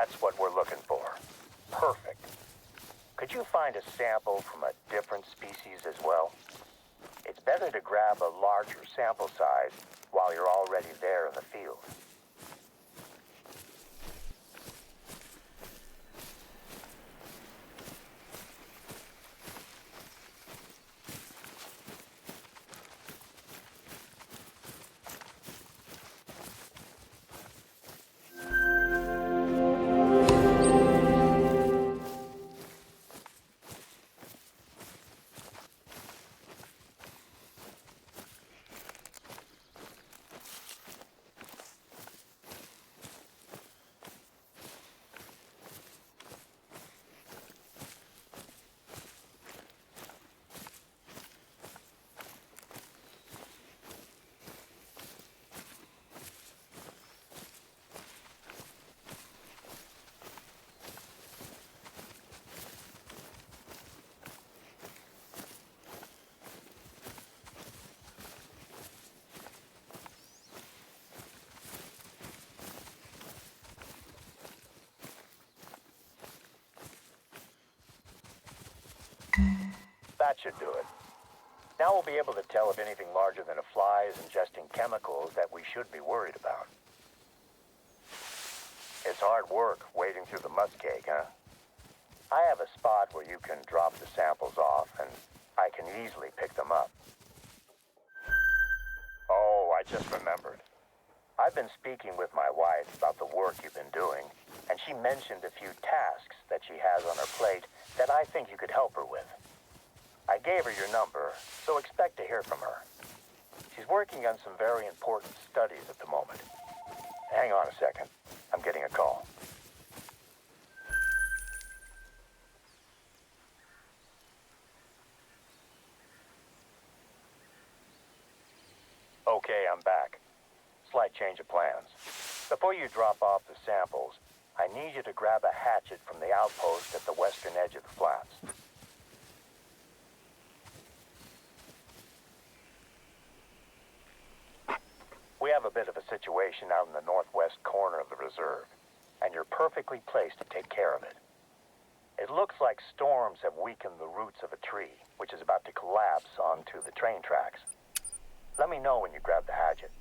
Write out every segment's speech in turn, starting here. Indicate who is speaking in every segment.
Speaker 1: That's what we're looking for. Perfect. Could you find a sample from a different species as well? It's better to grab a larger sample size while you're already there in the field. That should do it. Now we'll be able to tell if anything larger than a fly is ingesting chemicals that we should be worried about. It's hard work wading through the muskeg, huh? I have a spot where you can drop the samples off, and I can easily pick them up. Oh, I just remembered. I've been speaking with my wife about the work you've been doing, and she mentioned a few tasks that she has on her plate that I think you could help her with. I gave her your number, so expect to hear from her. She's working on some very important studies at the moment. Hang on a second. I'm getting a call. Okay, I'm back. Slight change of plans. Before you drop off the samples, I need you to grab a hatchet from the outpost at the western edge of the flats. We have a bit of a situation out in the northwest corner of the reserve, and you're perfectly placed to take care of it. It looks like storms have weakened the roots of a tree, which is about to collapse onto the train tracks. Let me know when you grab the hatchet.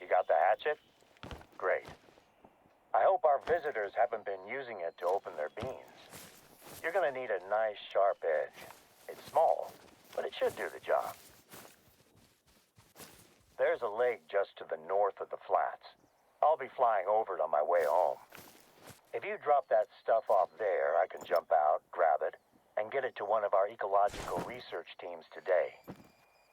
Speaker 1: Got the hatchet? Great. I hope our visitors haven't been using it to open their beans. You're gonna need a nice sharp edge. It's small, but it should do the job. There's a lake just to the north of the flats. I'll be flying over it on my way home. If you drop that stuff off there, I can jump out, grab it, and get it to one of our ecological research teams today.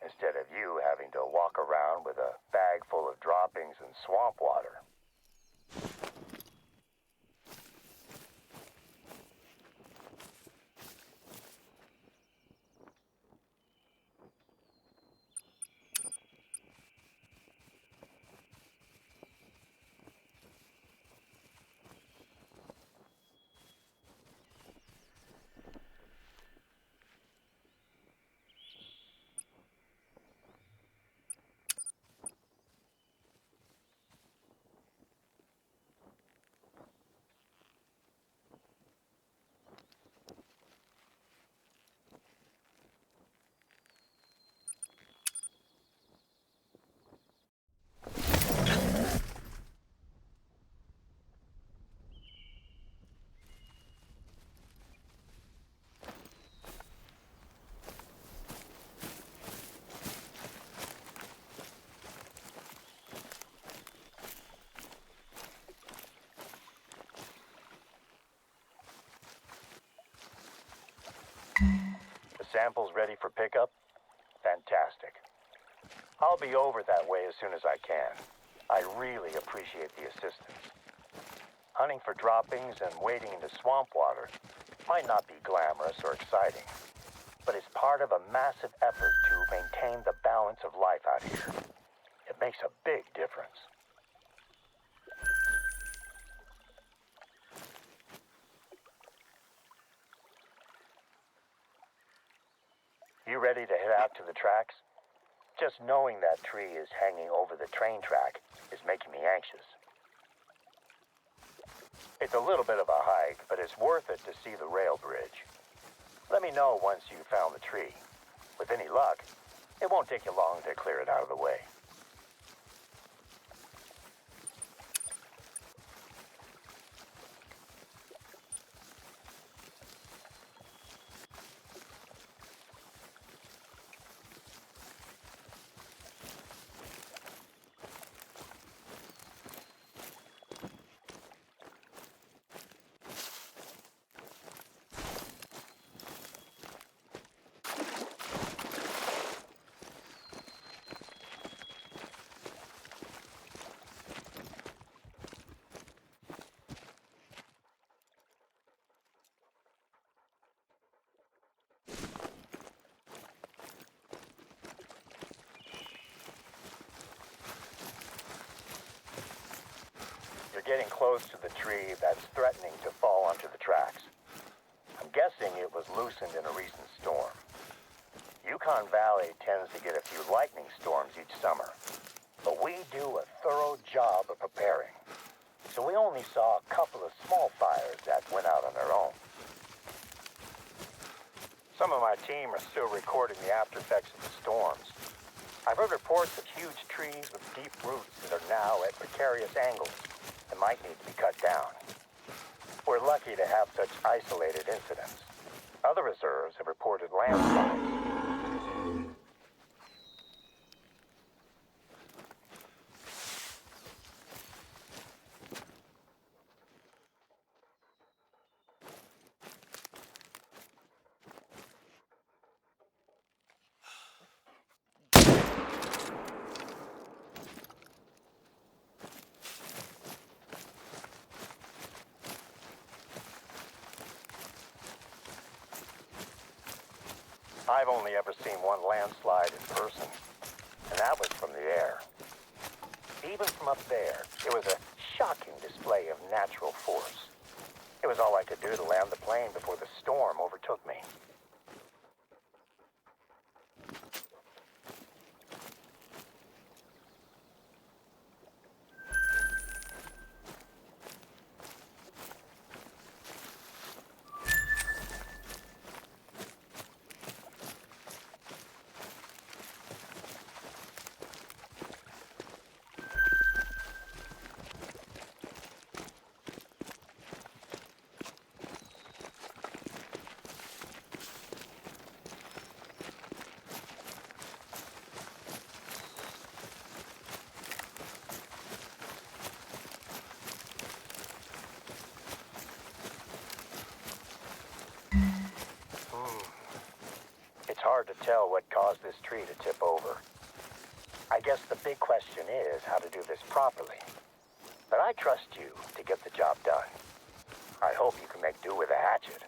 Speaker 1: Instead of you having to walk around with a bag full of droppings and swamp water. samples ready for pickup? Fantastic. I'll be over that way as soon as I can. I really appreciate the assistance. Hunting for droppings and wading into swamp water might not be glamorous or exciting, but it's part of a massive effort to maintain the balance of life out here. It makes a big difference. You ready to head out to the tracks? Just knowing that tree is hanging over the train track is making me anxious. It's a little bit of a hike, but it's worth it to see the rail bridge. Let me know once you've found the tree. With any luck, it won't take you long to clear it out of the way. Getting close to the tree that's threatening to fall onto the tracks. I'm guessing it was loosened in a recent storm. Yukon Valley tends to get a few lightning storms each summer, but we do a thorough job of preparing. So we only saw a couple of small fires that went out on their own. Some of my team are still recording the after effects of the storms. I've heard reports of huge trees with deep roots that are now at precarious angles and might need to be cut down. We're lucky to have such isolated incidents. Other reserves have reported landslides. I've only ever seen one landslide in person, and that was from the air. Even from up there, it was a shocking display of natural force. It was all I could do to land the plane before the storm overtook me. It's hard to tell what caused this tree to tip over. I guess the big question is how to do this properly. But I trust you to get the job done. I hope you can make do with a hatchet.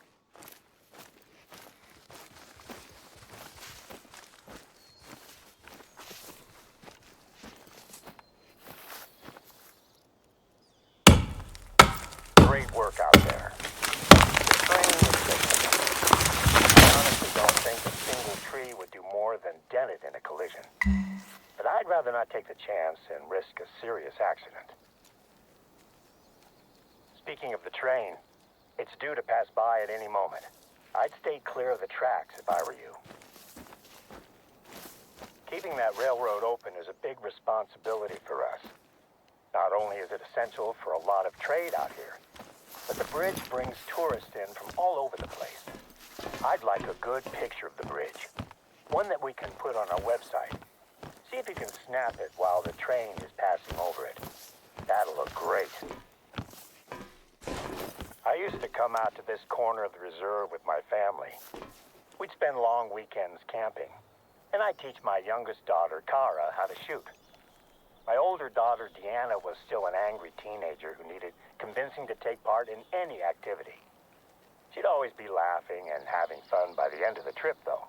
Speaker 1: Great work out there. The train was just I honestly don't think a single tree would do more than dent it in a collision. But I'd rather not take the chance and risk a serious accident. Speaking of the train, it's due to pass by at any moment. I'd stay clear of the tracks if I were you. Keeping that railroad open is a big responsibility for us. Not only is it essential for a lot of trade out here, but the bridge brings tourists in from all over the place. I'd like a good picture of the bridge, one that we can put on our website. See if you can snap it while the train is passing over it. That'll look great. I used to come out to this corner of the reserve with my family. We'd spend long weekends camping, and I'd teach my youngest daughter, Kara, how to shoot. My older daughter, Deanna, was still an angry teenager who needed convincing to take part in any activity. She'd always be laughing and having fun by the end of the trip, though.